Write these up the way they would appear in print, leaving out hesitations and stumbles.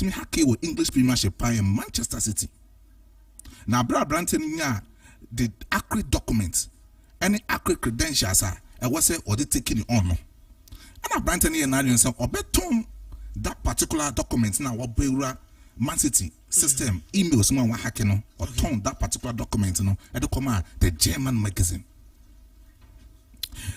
me hake with English Premiership in Manchester City. Now, Branton the accurate documents, any accurate credentials are, I was say, or they taking it on. And Branton and I say, or beton that particular document now, what Beura Man City system, emails, no one hacking, or turn that particular document, at the command, the German magazine.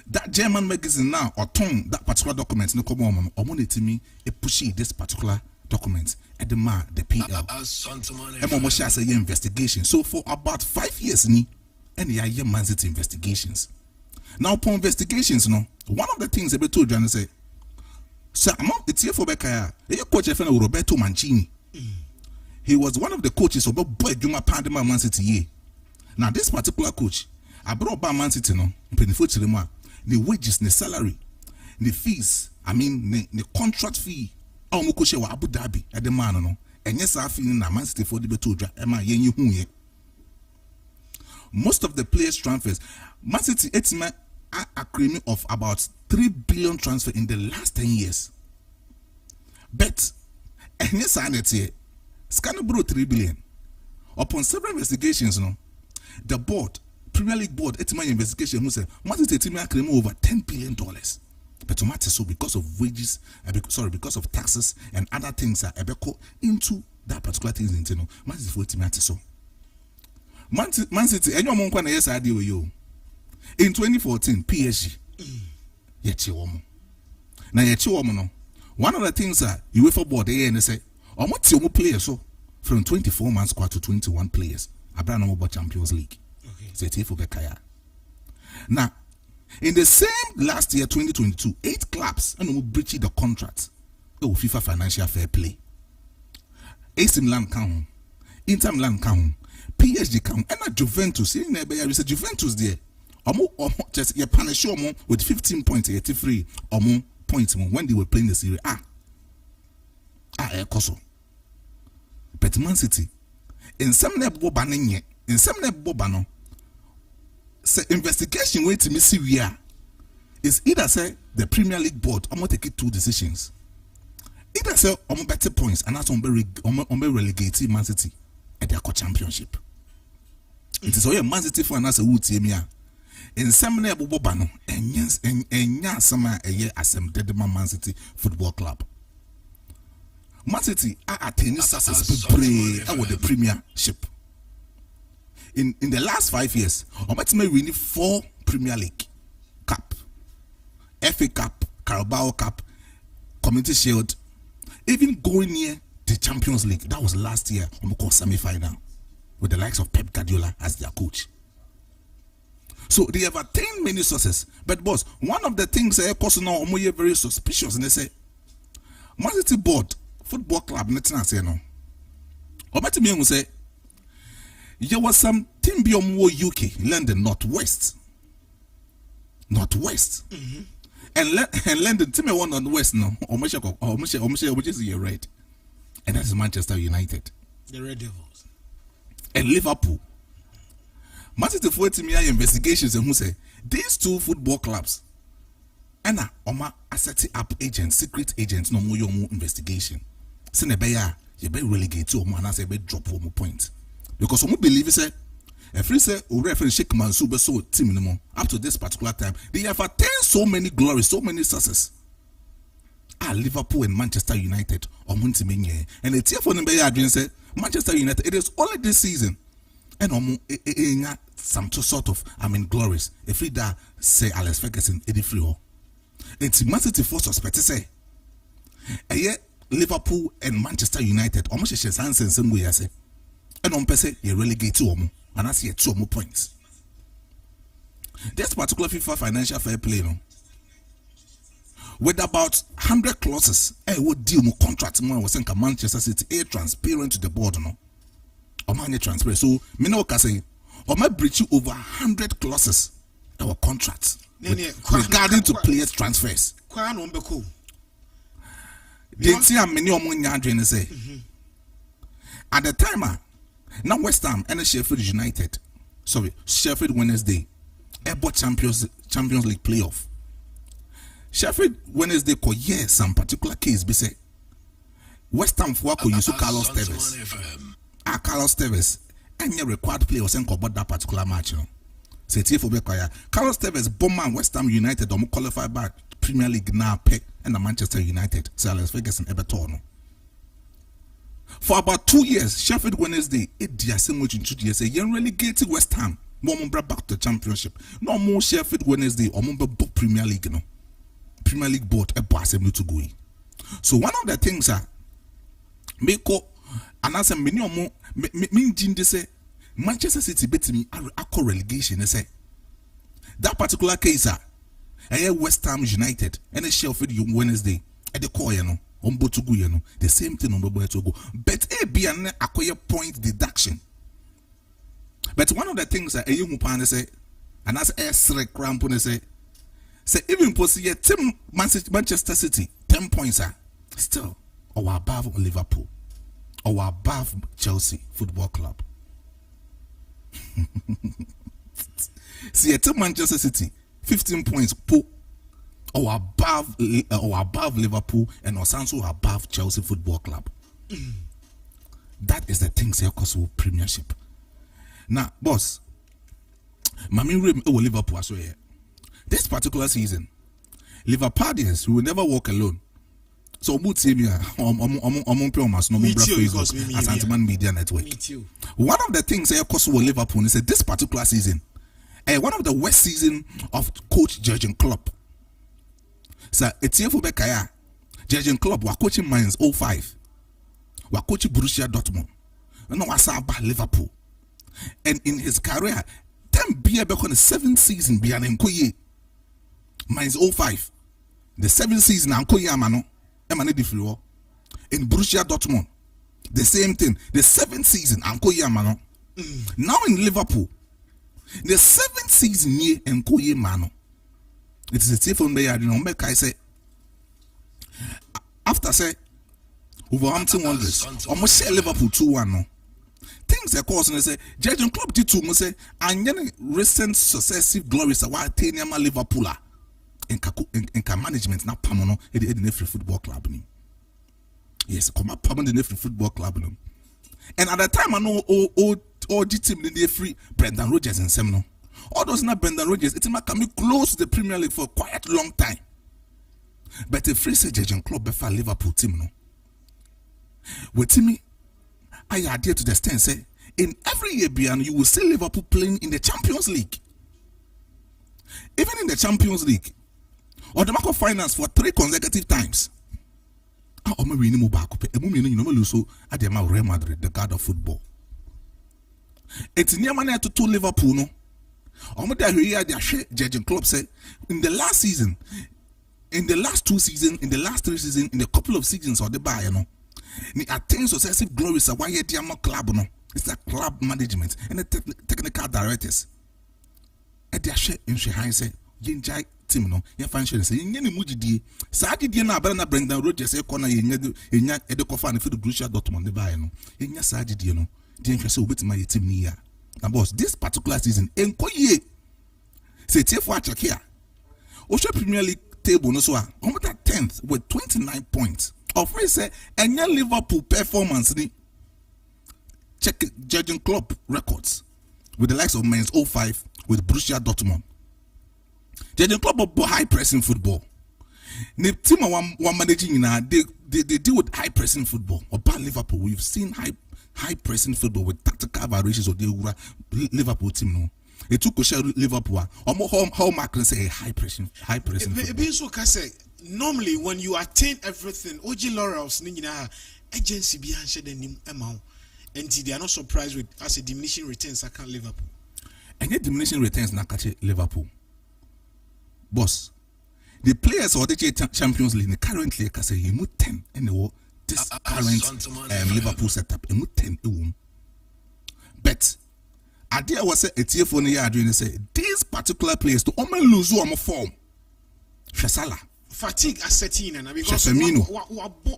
That German magazine now, or turn that particular document, no common, or money to me, a pushy this particular document at the PL. And Momosha say investigation. So for about 5 years, and the year Man City investigations. Now upon investigations, one of the things they told you say, sir, it's here for Becca. Your coach Roberto Mancini. He was one of the coaches of Boy Juma Pandema Man City. Now this particular coach, I brought by Man City the wages, the salary, the fees, the contract fee. Mukoshe wa Abu Dhabi at the man no and yes I feel na Man City for the betuja ema yenyi hu. Most of the players transfers Man City etima agreement of about 3 billion transfer in the last 10 years. But and yes I net here Scannabro 3 billion. Upon several investigations the board Premier League board etima investigation who said Man City etima agreement over $10 billion. But so because of wages, because of taxes and other things are into that particular things into Man City for team so. Man City, anyone can yes I deal with you. In 2014, PSG. Now one of the things that UEFA board and they say, "Oh, what's your players so from 24 man squad to 21 players? Abraham about Champions League." Okay. Say for Bekaya. Now. In the same last year, 2022, 8 clubs and breached the contract of FIFA financial fair play. AC Milan count, Inter Milan count, PSG count, and Juventus. In there, there is a Juventus there. Just you punish with 15.83 or more points when they were playing the Serie A. Koso. But Man City, in some level banning, in some level banner. Say investigation way to me Syria is either say the Premier League board I'm gonna take 2 decisions. Either say I'm better points and that's on be relegated Man City at their championship. It is all Man City for an answer who team ya. In some level bobano and yes and summer a year as some dead Man City Football Club. Man City are attaining success play with the Premiership. In the last 5 years, Obatime winning 4 Premier League Cup, FA Cup, Carabao Cup, Community Shield, even going near the Champions League. That was last year on the semi-final with the likes of Pep Guardiola as their coach. So they have attained many successes. But boss, one of the things that are now very suspicious, and they say, Man City board football club, nothing I say no. Obatime will say. There was some team beyond UK, London, Northwest. And London, team one on the West now. Which is your red. And that is Manchester United. The Red Devils. And Liverpool. Manchester for team investigations and who say these 2 football clubs and are setting up agents, secret agents, no more investigation. Senebeya, you be relegate to and I say be drop 1 point. Because some believe say, if we say referee Sheikh Mansour so team anymore up to this particular time, they have attained so many glories, so many success. Liverpool and Manchester United or Muntiminye. And it's here for them say Manchester United, it is only this season. And some sort of glories. If we da say Alex Ferguson, Eddie Freeho. It's Man City for suspect say. And yet Liverpool and Manchester United almost a chance and same way I say. And on per se, you relegate 2 more, and I see 2 more points. This particular FIFA financial fair play, with about 100 clauses, would deal with contract more was saying Manchester City transparent to the board, or money transparent. So, me no can say, or my breach over 100 clauses our contracts regarding to players transfers. They see how many more say. At the time, now West Ham and Sheffield Wednesday, Airport Champions League playoff. Sheffield Wednesday could some particular case be say West Ham for use Carlos Tevez. Carlos Tevez any required player was about that particular match. Say for Bekoya. Carlos Tevez bomber West Ham United or qualified by Premier League now pick and the Manchester United. So Alex Ferguson Everton. For about 2 years, Sheffield Wednesday, it did so much in 2 years. Say you relegated West Ham. More back to the championship. No more Sheffield Wednesday or more book Premier League. No Premier League board a pass to go. So one of the things are make and as a minimum mean say Manchester City me a relegation. They say that particular case West Ham United and Sheffield Wednesday at the core to go the same thing on to go. But be an acquire point deduction. But one of the things that a young man say, and as a crampon say even possibly team Manchester City 10 points are still or above Liverpool or above Chelsea Football Club. See a team Manchester City 15 points or above Liverpool and also above Chelsea Football Club. That is the thing say cause Premiership. Now, boss, Mami Rim Liverpool as well. This particular season, Liverpoolians will never walk alone. So, Asanteman Media Network. One of the things I cause Liverpool is that this particular season, one of the worst season of coach Jurgen Klopp. So, it's here for Bekaya. Jurgen Klopp were coaching Mainz 05. Were coaching Borussia Dortmund. And now about Liverpool. And in his career, 10 beer back on the 7th season be an Nkoye. Mainz 05. The 7th season Nkoye Amano. Emane Difrio. In Borussia Dortmund. The same thing. The 7th season Nkoye Amano. Now in Liverpool. The 7th season near Nkoye Mano. It is a telephone there. You know, make I say after say Wolverhampton Wanderers almost share Liverpool 2-1 no. Things are causing say Jurgen Klopp did to say and recent successive glories are why Teniama Liverpool in management na pamono e the free football club ni. Yes, come up permanent the free football club no. And at the time I know all the team in the free Brendan Rodgers and Semno. All those not Brendan Rodgers, it might come close to the Premier League for quite a long time. But the free say Jurgen Klopp before Liverpool team no. With me, I adhere to the stand say in every year beyond you will see Liverpool playing in the Champions League. Even in the Champions League or the market finals for 3 consecutive times. Real Madrid, the god of football. It's near money to Liverpool no. Jurgen Klopp said in the last season, in the last 2 seasons, in the last 3 seasons, in a couple of seasons or the buy, you know. The attain successive glories are why you club no. It's the club management and the technical directors. At their share in Shehai say, Jinjai team no, your function say, Yen Mujidi, Sadi Diana Barana Brendan Rodgers, a corner in Edokofa and for the Borussia Dortmund, the buy no. In your Sadi Diano, the interest will be my team near. And boss, this particular season, Enkoye say, Tiff watch here. Osha Premier League table no so, on that 10th with 29 points. Of which say any Liverpool performance ni check Jurgen Klopp records with the likes of Mainz 05 with Borussia Dortmund. Jurgen Klopp about high pressing football. The team one managing now they deal with high pressing football. About Liverpool, we've seen high pressing football with tactical variations of the Liverpool team. No, it took Liverpool. Or more how Mark say high pressing football. Normally, when you attain everything, OG laurels, agency behind the amount, and they are not surprised with as a diminishing returns. I can't Liverpool. And yet diminishing returns na catch Liverpool. Boss, the players or the Champions League currently can say you 10 in the world. This current Liverpool setup, you 10 But idea was a TF1 year doing say these particular players to only lose one form. Shasala. Fatigue asserting and because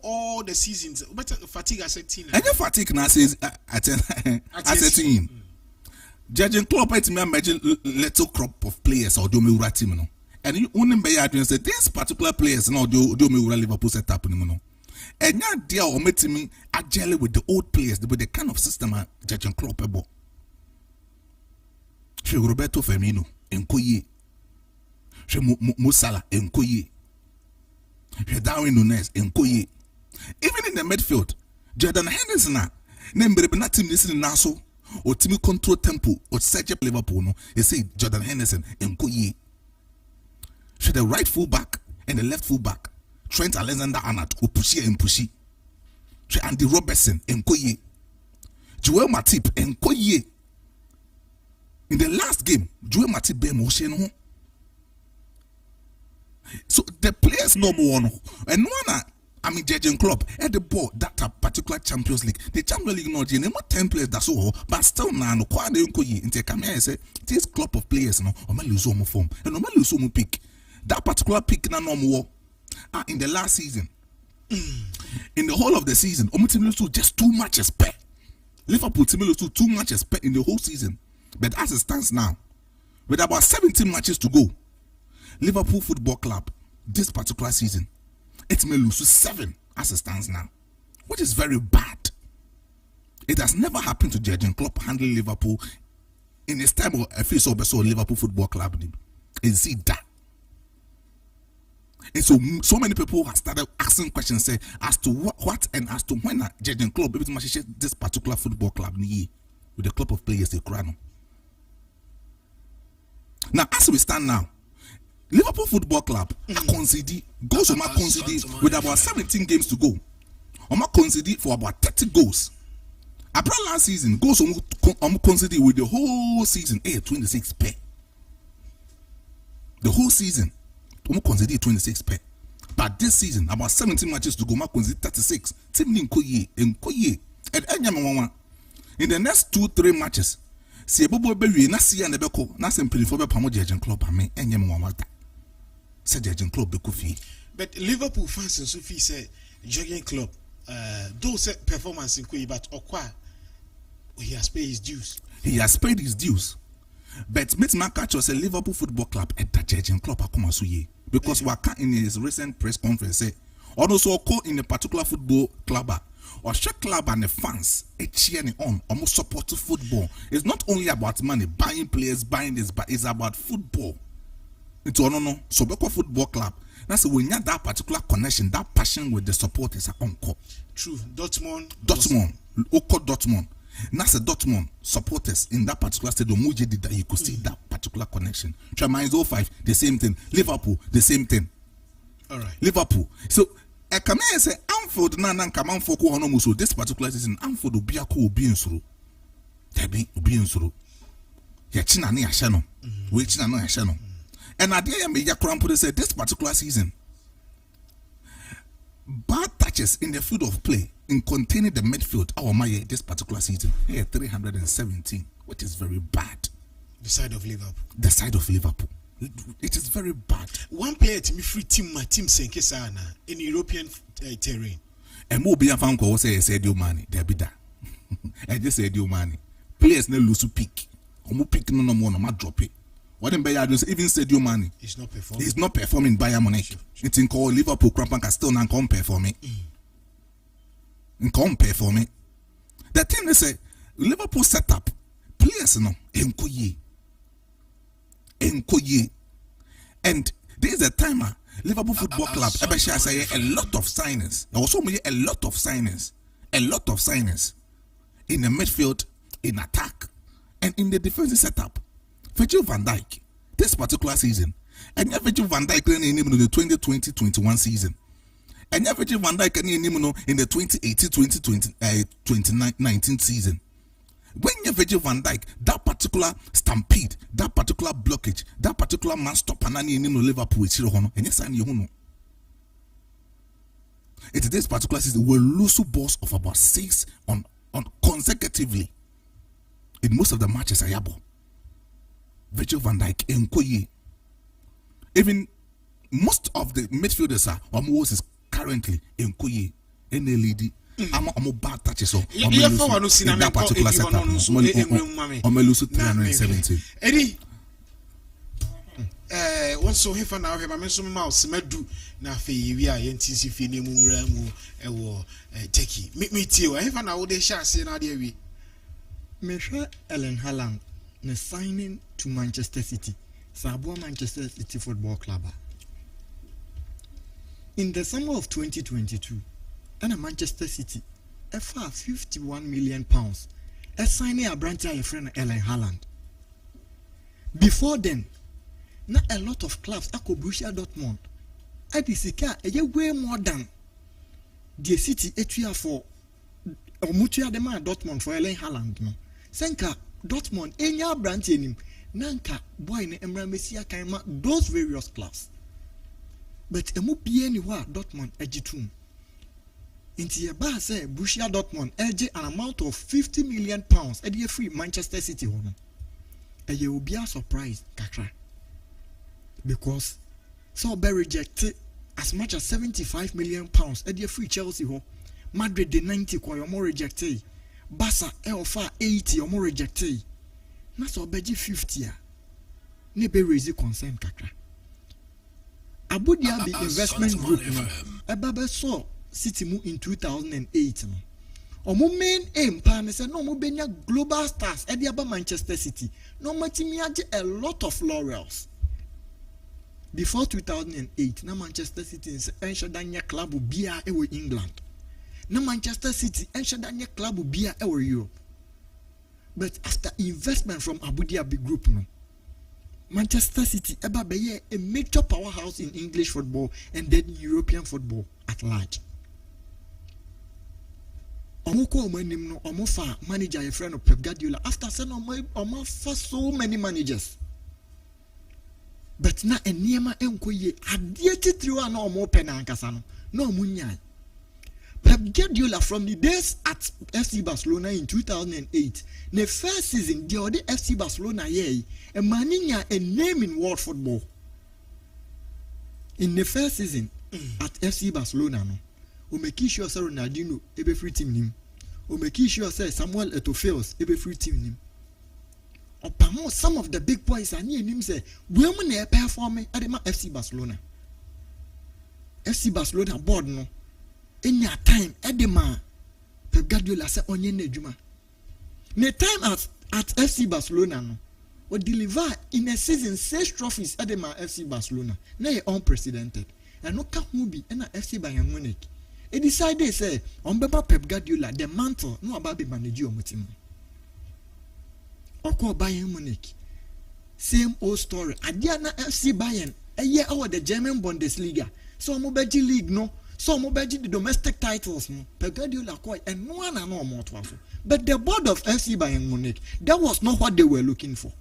all the seasons, but fatigue asserting. And the fatigue now says asserting. Jurgen Klopp had to imagine little crop of players or do me team. And you only be doing say these particular players now do me Liverpool set up. And now they are meeting me agile with the old players, with the kind of system Jurgen Klopp ebo. She Roberto Firmino Nkoye. She Musala Nkoye. She Darwin Nunez Nkoye. Even in the midfield, Jordan Henderson name na team listening now so or team control tempo or set up Liverpool no. They say Jordan Henderson Nkoye. She the right full back and the left full back. Trent Alexander-Arnold or Pushy and Pushy. She Andy Robertson Nkoye. Joel Matip Nkoye. In the last game, Joel Matip be motion. So the players no more and one Jurgen Klopp at the ball that particular Champions League. The Champions League not more 10 players that's all, but still now no quite Nkoye into come here say this club of players no or lose some form and no lose some pick. That particular pick na no more in the last season. In the whole of the season, Omutimilo just 2 matches per. Liverpool Timilo 2 matches per in the whole season. But as it stands now, with about 17 matches to go, Liverpool Football Club this particular season, it may lose 7 as it stands now, which is very bad. It has never happened to Jurgen Klopp handling Liverpool in his time of a face of Liverpool Football Club. And see that. And so many people have started asking questions say as to what and as to when Jurgen Klopp able to match this particular football club with the club of players they crown. Now as we stand now, Liverpool Football Club concede goals on concede with about 17 games to go. On concede for about 30 goals. About last season, goals on concede with the whole season 26 pair. The whole season, concede 26 pair. But this season, about 17 matches to go, concede 36. Team Nkoye. And in the next 2-3 matches, see Bobo Berry, Nasi and the Beko, Nasim Pilifobe Pamo Jurgen Klopp, I mean, and Yamawata. Said Jurgen Klopp Bekufi. But Liverpool fans and Sophie said Jurgen Klopp, those performance in Koyi, but Okwa, he has paid his dues. He has paid his dues. But Mitch McCarthy said Liverpool Football Club at that Jurgen Klopp Akomasuye. Because Waka in his recent press conference said, also in a particular football club, or share club and the fans, cheering on, almost support football. It's not only about money, buying players, buying this, but it's about football. It's no. So Beko Football Club. That's when you have that particular connection, that passion with the supporters. True. Dortmund. Oko Dortmund. That's a Dortmund supporters in that particular stadium. That you could see that particular connection. Tremines 05, the same thing. Liverpool, the same thing. All right. Liverpool. So I come here and say, Anfield na come on for so this particular season, Anfield will be a cool being through. There be being through. Yachina ni ashano. We china no ashano. And I dare me Yakrampo say this particular season, bad touches in the field of play in containing the midfield. Our Maya this particular season, 317, which is very bad. The side of Liverpool. The side of Liverpool. It is very bad. One player to me free team Senkesana in European terrain. And more be a fan call say Sadio Mane. There be that. And this Sadio Mane. Players no lose to pick. Or pick no more no drop it. What in Bayern even Sadio Mane. He's not performing Bayern Munich. It's in call Liverpool Krampanka still not come performing. Come performing. The thing they say Liverpool set up players no Nkoye. And there is a timer. Liverpool Football Club. I say a lot of signings. There was a lot of signings in the midfield, in attack, and in the defensive setup. Virgil van Dijk this particular season, and Virgil van Dijk in the 2020-21 season, and Virgil van Dijk in the 2018-2019 season. When you Virgil van Dijk, that particular stampede, that particular blockage, that particular man stop and Liverpool with Chirohono, and yes, I know. It's this particular season we lose balls of about 6 on consecutively in most of the matches. Ayabo, Virgil van Dijk, Nkoye, even most of the midfielders are almost is currently Nkoye, NLED. I'm bad touches so in that particular setup. I'm lose 317. Eddie, once he found out him, I mentioned mouse, medu, na fe, we are yentisi fini muramu, Turkey. Make me tell you, I have an out there shall say, now, dear we. Measure Ellen Haaland ne signing to Manchester City. Sabua Manchester City Football Club. In the summer of 2022, and Manchester City, FR 51 million pounds, signing a branch of friend Ellen Haaland. Before then, not a lot of clubs ako Borussia Dortmund. Adisika way more than the City etua for mutua de man Dortmund for Ellen Haaland no. Senka Dortmund enya branch enim nanka boy ne emra mesia kan those various clubs. But emu bie ni wa Dortmund agitum. Inti ye ba say Borussia Dortmund age an amount of 50 million pounds e dey free Manchester City ho no. Eye will be a surprise kakra. Because so be rejected as much as 75 million pounds e dey free Chelsea ho. Madrid de 90 kwa yo more rejected. Barca e offer 80 or more rejected. Na so beji 50 a. Ne be raise concern kakra. Abu Dhabi Investment Group no ebaba so City mu in 2008 no. Omo main aim pan say no mo benya global stars e dey aba Manchester City. No matimi age a lot of laurels. Before 2008 na Manchester City ensure danya club bia e we England. Na Manchester City ensure danya club bia e we Europe. But after investment from Abu Dhabi Group no, Manchester City eba be a major powerhouse in English football and then European football at large. Omoko omanim no omofa manager your friend of Pep Guardiola after saying omofa so many managers. But na eniema enkoye adie titiriwa na omo pe na ankasa no omunya. Pep Guardiola from the days at FC Barcelona in 2008, the first season the other FC Barcelona ye a maninya a name in world football. In the first season at FC Barcelona no, o make sure say Ronaldinho ebe free team nim. O make sure say Samuel Eto'o ebe free team nim. Opamo some of the big boys and him say we mu na perform at the FC Barcelona. FC Barcelona board no. In your time, Edema, Pep Guardiola said onye na juma. Ne time at FC Barcelona no, or deliver in a season 6 trophies Edema FC Barcelona. Na unprecedented. And no can who be na FC Bayern Munich. He decided say on beba Pep Guardiola the mantle no about be manage your team. Oko Bayern Munich. Same old story. Adiana FC Bayern a year over the German Bundesliga. So mo beji league no. So mo beji the domestic titles no. Pep Guardiola quite and no one no more to. But the board of FC Bayern Munich, that was not what they were looking for.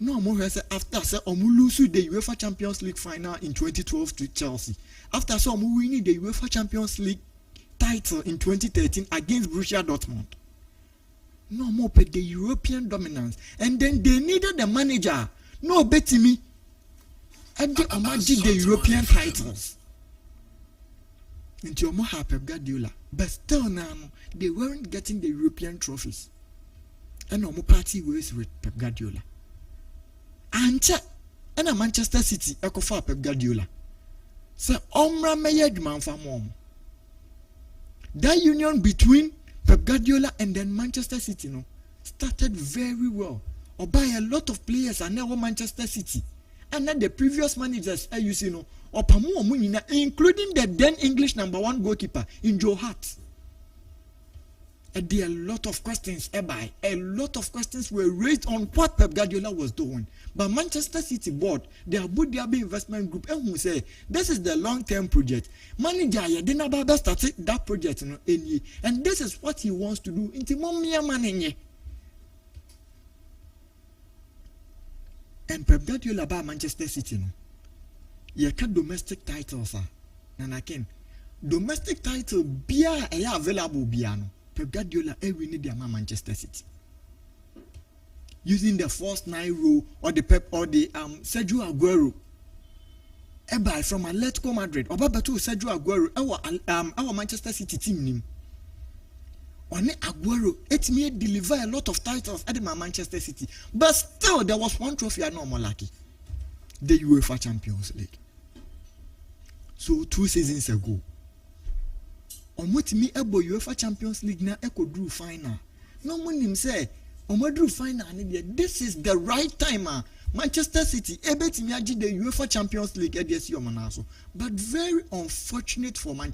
No more say after say omu lose the UEFA Champions League final in 2012 to Chelsea. After so omu winning the UEFA Champions League title in 2013 against Borussia Dortmund. No more pay the European dominance, and then they needed the manager. No betting me. And they imagine the European titles. Into more Pep Guardiola, but still now they weren't getting the European trophies. And no more party ways with Pep Guardiola. And a Manchester City echo for Pep Guardiola. So Omra Mayed man for mom. That union between Pep Guardiola and then Manchester City no started very well. Or by a lot of players are now Manchester City. And then the previous managers you know, including the then English #1 goalkeeper in Joe Hart. And there are a lot of questions, a lot of questions were raised on what Pep Guardiola was doing. But Manchester City board, the Abu Dhabi Investment Group, and who say this is the long-term project. Manager, you didn't about started that project, and this is what he wants to do. And Pep Guardiola about Manchester City, you can domestic titles, and I can domestic title be available piano. Pep Guardiola every need their Manchester City. Using the first 9 row or the Pep or the Sergio Aguero. Eba from Atletico Madrid or Baba to Sergio Aguero our Manchester City team name. One Aguero it may deliver a lot of titles at my Manchester City, but still there was one trophy I know more lucky. the UEFA Champions League. So 2 seasons ago, omotimi ebo UEFA Champions League na ekodru final. No monim say omodru final ne this is the right time. Manchester City ebetimi agi the UEFA Champions League ediesi omonaso, but very unfortunate for Manchester